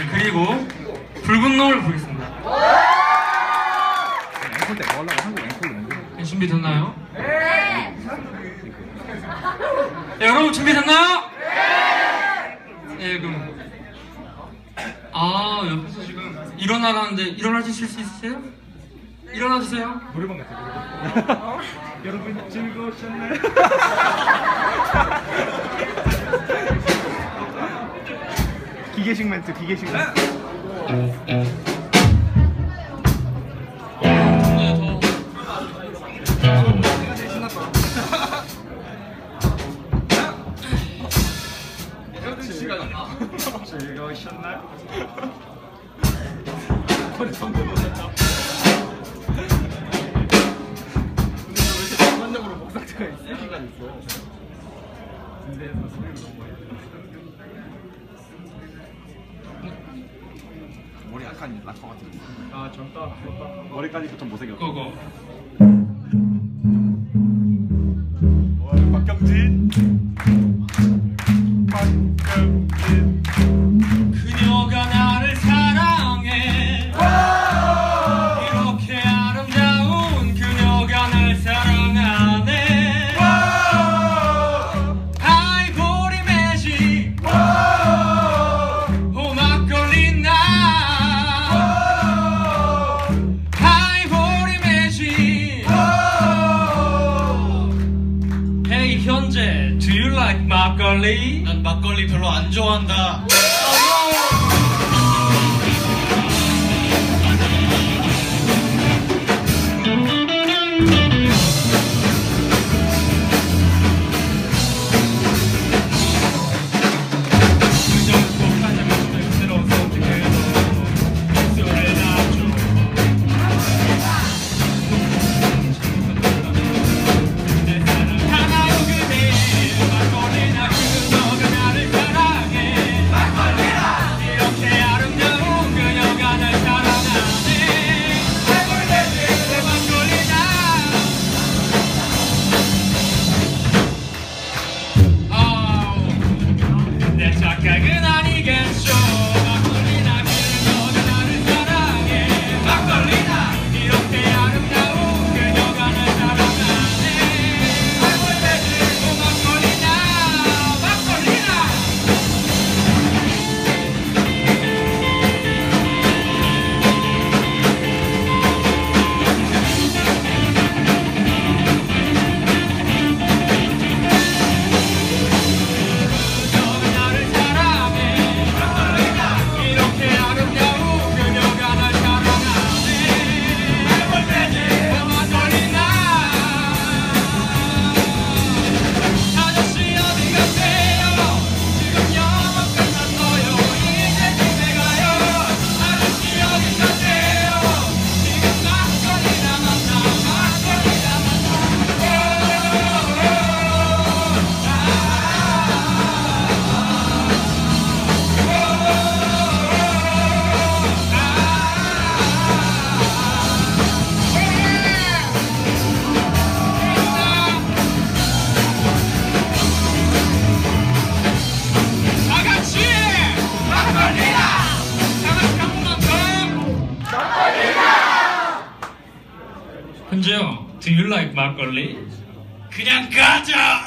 네, 그리고 붉은 노을 보겠습니다. 앵콜 때 뭐 하려고 한국 앵콜로 옮겨. 네, 준비됐나요? 네! 네, 여러분 준비됐나요? 네, 그럼 옆에서 지금 일어나라는데 일어나 주실 수 있으세요? 일어나 주세요. 노래방 같아. 여러분 즐거우셨나요? 기계식 멘트, 기계식 멘트. 즐거우셨나요? 소리 성공 못했다. 근데 왜 이렇게 전반적으로 목 상태가 있을 시간 있어? 군대에서 소리를 너무 많이 머리 약간 락커 같은. 아 젊다. 머리까지부터 못생겼어. 고고. 박경진. 그녀가 나를 사랑해. 이렇게 아름다운 그녀가 날 사랑하네. 아이보리 매직 막걸리 나. 아이보리 매직. Hey 현재, do you like 막걸리? 난 막걸리 별로 안 좋아한다. 착각은 아니겠죠. 막걸리나 그녀가 나를 사랑해. 막걸리나 이렇게 아름다운 그녀가 날 사랑하네. 막걸리나 막걸리나. 현재요, do you like 막걸리? 그냥 가자!